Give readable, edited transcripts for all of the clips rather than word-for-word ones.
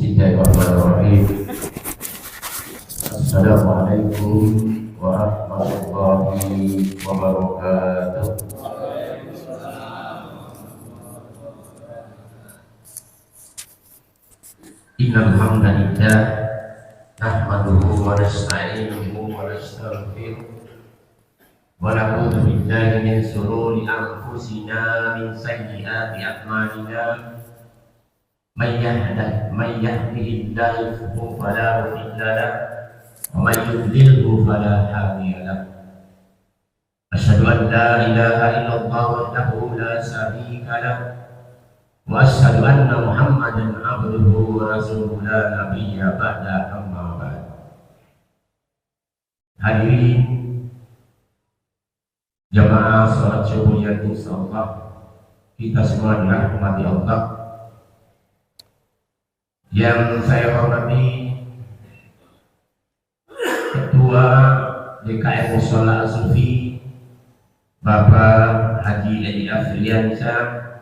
Bismillahirrahmanirrahim. Assalamualaikum warahmatullahi wabarakatuh. Innal hamdalillah nahmaduhu wa nasta'inuhu wa nastaghfiruh wa na'udzu billahi min shururi anfusina min sayyiati a'malina. Man yahdihillahu fala mudilla lahu wa man yudlilhu fala hadiya lahu. Asyhadu an la ilaha illallah wahdahu la syarika lahu wa asyhadu anna Muhammadan abduhu wa rasuluhu la nabiyya ba'da, amma ba'd. Hadirin jamaah salat subuh yang insyaallah kita semua dirahmati Allah. Yang saya hormati Ketua DKM Mushola Sufi Bapak Haji Edi Afriansyah,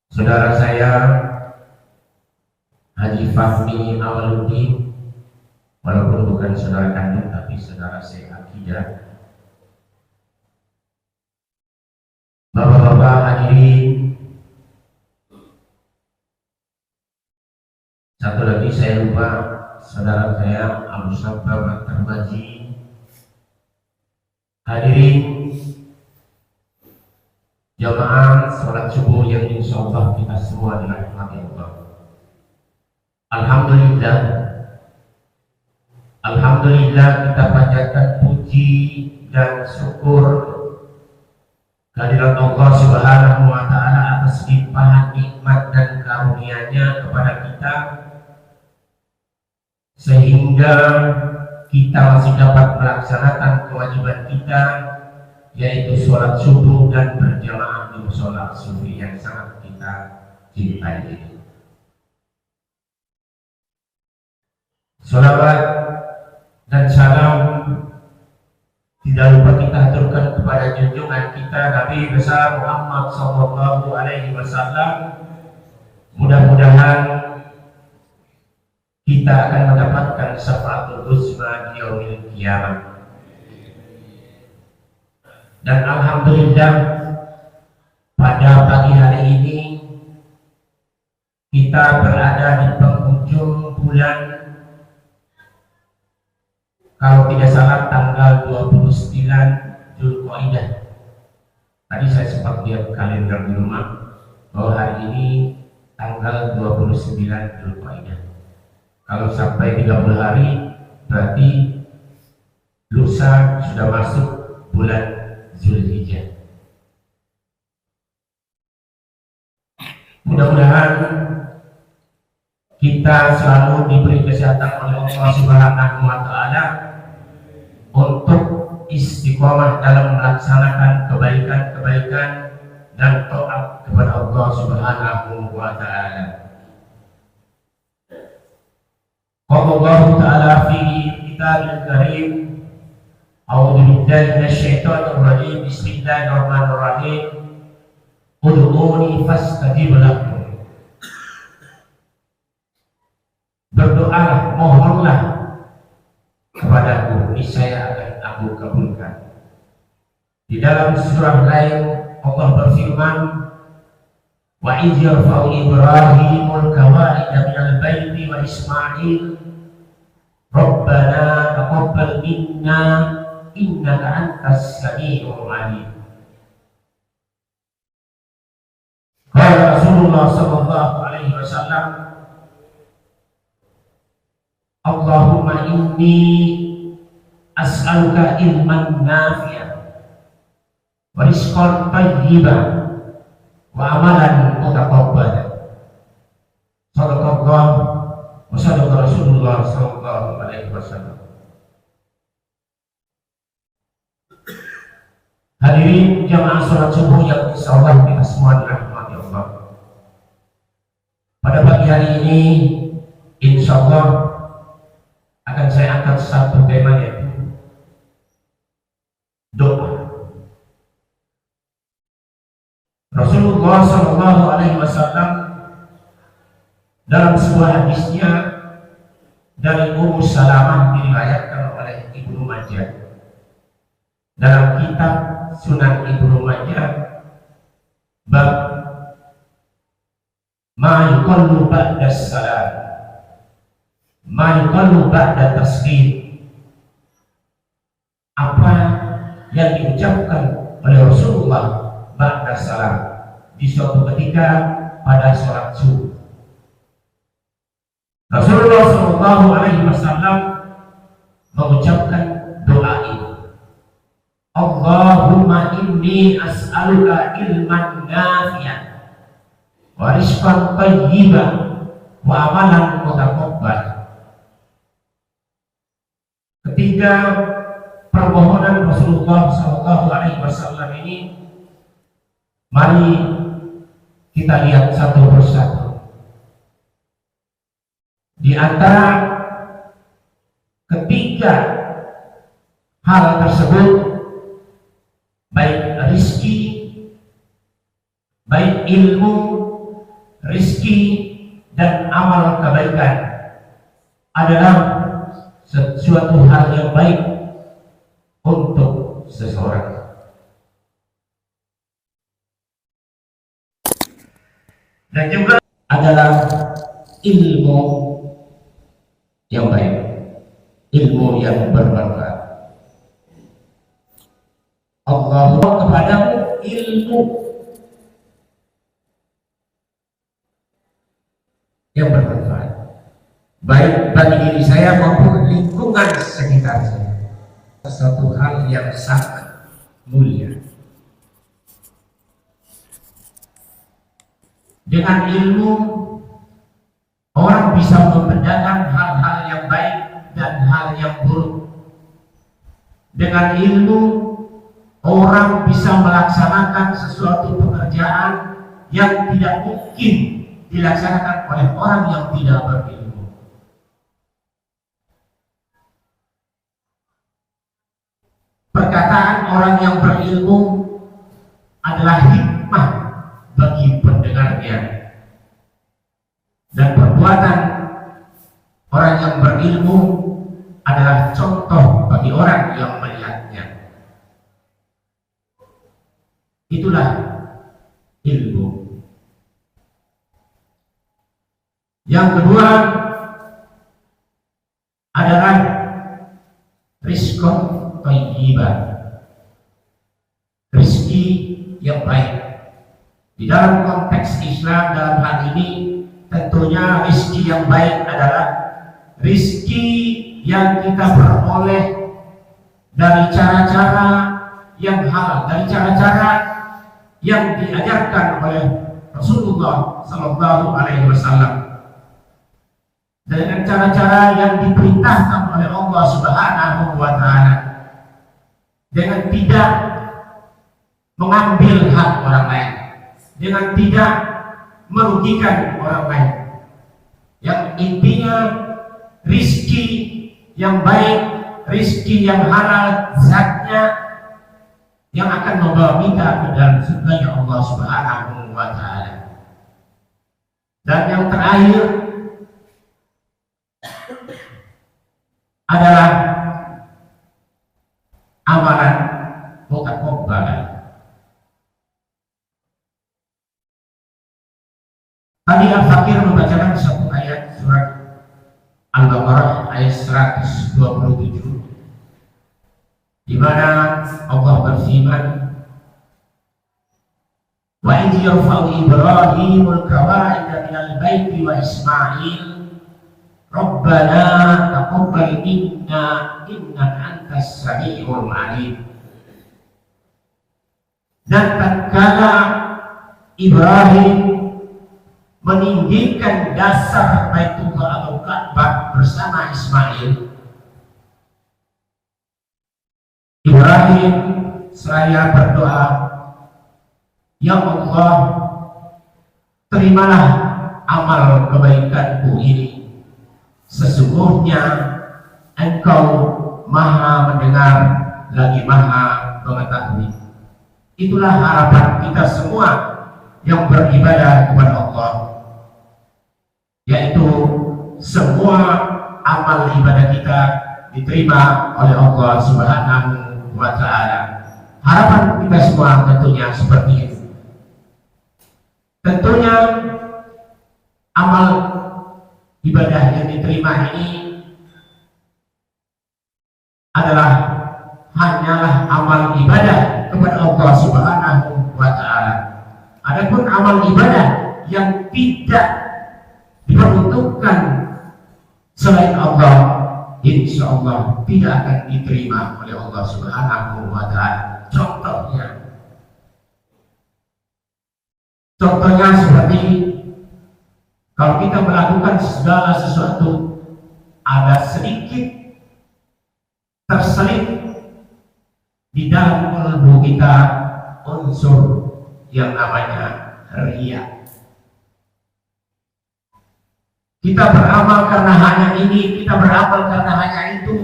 saudara saya Haji Fahmi Awaluddin, walaupun bukan saudara kandung tapi saudara saya akidah, bapak-bapak hadirin. Satu lagi saya lupa, saudara saya Abu Sabah Terbaji. Hadirin jamaah sholat subuh yang insyaallah kita semua dirahmati Allah. Alhamdulillah kita panjatkan puji dan syukur kehadirat Allah Subhanahu wa Ta'ala atas limpahan nikmat dan karunia-Nya kepada kita, sehingga kita masih dapat melaksanakan kewajiban kita, yaitu sholat subuh dan berjamaah di mushola sufi yang sangat kita cintai ini. Sholawat dan salam tidak lupa kita haturkan kepada junjungan kita Nabi besar Muhammad sallallahu alaihi wasallam. Mudah-mudahan kita akan mendapatkan syafaatul uzma di yaumil qiyamah. Dan alhamdulillah pada pagi hari ini kita berada di penghujung bulan, kalau tidak salah tanggal 29 Dzulqa'dah. Tadi saya sempat lihat kalender di rumah bahwa hari ini tanggal 29 Dzulqa'dah. Kalau sampai 30 hari berarti lusa sudah masuk bulan Zulhijjah. Mudah-mudahan kita selalu diberi kesehatan oleh Allah Subhanahu wa Ta'ala untuk istiqomah dalam melaksanakan kebaikan-kebaikan dan taat kepada Allah Subhanahu wa Ta'ala. Allah Ta'ala fi Kitabil Karim, A'udzu billahi minasyaitonir rajim. Bismillahirrahmanirrahim. Ud'uni fastajib lakum. Berdoalah, mohonlah kepadaku, niscaya akan aku kabulkan. Di dalam surah lain Allah berfirman, wa idh yarfa'u Ibrahimul qawa'ida minal baiti wa Ismail Rabbana taqabbal minna innaka antas sami'ul 'alim. Qala Rasulullah sallallahu alaihi wasallam, Allahumma inni as'aluka ilman nafi'an wa rizqan thayyiban wa amalan mutaqabbalan. Shadaqallah wa shadaqa Rasulullah sallallahu alaihi wasallam. Hadirin jamaah salat subuh yang insyaallah kita semua dirahmati Allah. Pada pagi hari ini insyaallah akan saya angkat satu tema, yaitu doa. Rasulullah sallallahu alaihi wasallam Dalam sebuah hadisnya dari Ummu Salamah diriwayatkan oleh Ibnu Majah dalam kitab Sunan Ibnu Majah bab ma yuqallu ba'da salam, ma yuqallu ba'da taslim, apa yang diucapkan oleh Rasulullah ba'da salam di suatu ketika pada sholat subuh. Rasulullah Shallallahu Alaihi Wasallam mengucapkan doa ini, Allahumma inni as'aluka ilman nafi'an wa rizqan thayyiban wa amalan mutaqabbal. Ketiga permohonan Rasulullah Shallallahu Alaihi Wasallam ini, mari kita lihat satu persatu. Di antara ketiga hal tersebut, baik rizki, baik ilmu, rizki dan amal kebaikan adalah sesuatu hal yang baik untuk seseorang. Dan juga adalah ilmu yang baik, ilmu yang bermanfaat. Allah kepadamu ilmu yang bermanfaat, baik bagi diri saya maupun lingkungan sekitar saya. Satu hal yang sangat mulia. Dengan ilmu orang bisa membedakan hal-hal yang baik dan hal yang buruk. Dengan ilmu orang bisa melaksanakan sesuatu pekerjaan yang tidak mungkin dilaksanakan oleh orang yang tidak berilmu. Perkataan orang yang berilmu adalah hikmah bagi pendengarnya, dan perbuatan orang yang berilmu adalah contoh bagi orang yang melihatnya. Itulah ilmu. Yang kedua adalah rizqun thayyiban, rizki yang baik. Di dalam konteks Islam dalam hal ini, tentunya rizki yang baik adalah rizki yang kita peroleh dari cara-cara yang halal, dari cara-cara yang diajarkan oleh Rasulullah Sallallahu Alaihi Wasallam, dengan cara-cara yang diperintahkan oleh Allah Subhanahu Wa Taala, dengan tidak mengambil hak orang lain, dengan tidak merugikan orang lain. Yang intinya rizki yang baik, rizki yang halal zatnya, yang akan membawa kita ke dalam surganya Allah Subhanahu Wa Taala. Dan yang terakhir adalah amalan mutaqabbal. Tadi Al-Fakir membacakan satu ayat surat Al-Baqarah ayat 127, di mana Allah berfirman, wa idh yarfa'u Ibrahimul qawa'ida minal baiti wa Ismail Rabbana taqabbal minna innaka antas sami'ul 'alim. Dan tatkala Ibrahim meninggikan dasar Baitullah atau Ka'bah bersama Ismail, Ibrahim seraya berdoa, ya Allah, terimalah amal kebaikanku ini, sesungguhnya Engkau Maha mendengar lagi Maha mengetahui. Itulah harapan kita semua yang beribadah kepada Allah, yaitu amal ibadah kita diterima oleh Allah Subhanahu wa Ta'ala. Harapan kita semua tentunya seperti itu. Tentunya amal ibadah yang diterima ini adalah hanyalah amal ibadah kepada Allah Subhanahu wa Ta'ala. Adapun amal ibadah yang tidak diperuntukkan selain Allah, insya Allah tidak akan diterima oleh Allah Subhanahu wa Ta'ala. Contohnya seperti kalau kita melakukan segala sesuatu, ada sedikit terselip di dalam kalbu kita unsur yang namanya riya. Kita beramal karena hanya ini, kita beramal karena hanya itu,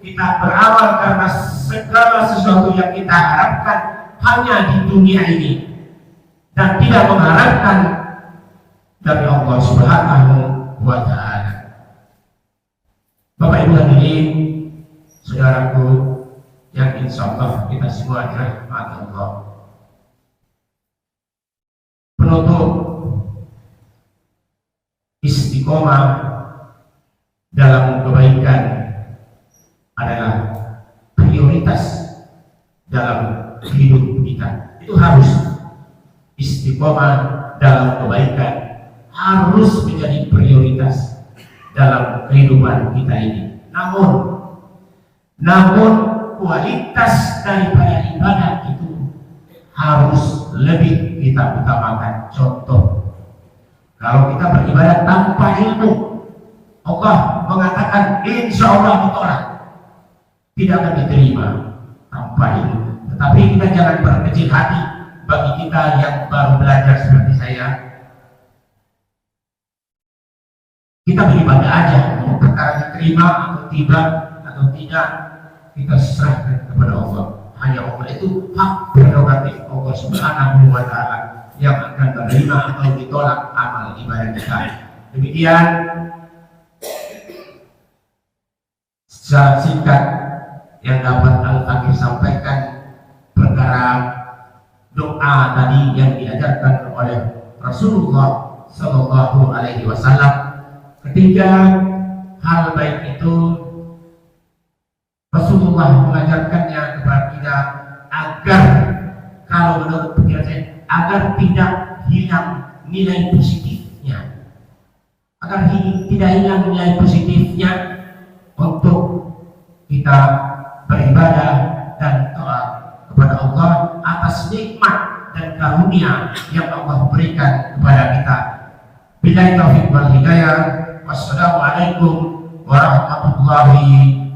kita beramal karena segala sesuatu yang kita harapkan hanya di dunia ini dan tidak mengharapkan dari Allah Subhanahu wa Ta'ala. Bapak Ibu hadirin, saudaraku yang insya Allah kita semua dirahmati Allah. Penutup, istiqomah dalam kebaikan adalah prioritas dalam hidup kita. Itu harus istiqomah dalam kebaikan harus menjadi prioritas dalam kehidupan kita ini. Namun kualitas daripada ibadah itu harus lebih kita utamakan. Contoh, kalau kita beribadah tanpa ilmu, Allah mengatakan insya Allah ditolak, tidak akan diterima tanpa ilmu. Tetapi kita jangan berkecil hati. Bagi kita yang baru belajar seperti saya, kita beribadah aja, mau perkara diterima atau tidak, kita serahkan kepada Allah. Hanya Allah itu hak prerogatif Allah Subhanahu wa Ta'ala yang akan menerima atau ditolak amal ibadah kita. Demikian secara singkat yang dapat Al-Fakir sampaikan perkara doa tadi yang diajarkan oleh Rasulullah Sallallahu Alaihi Wasallam. Ketiga hal baik itu Rasulullah mengajarkannya kepada kita agar, kalau menurut pikiran saya, agar tidak hilang nilai positifnya, tidak hilang nilai positifnya untuk kita beribadah dan taat kepada Allah atas nikmat dan karunia yang Allah berikan kepada kita. Billahi taufiq wal hidayah. Wassalamualaikum warahmatullahi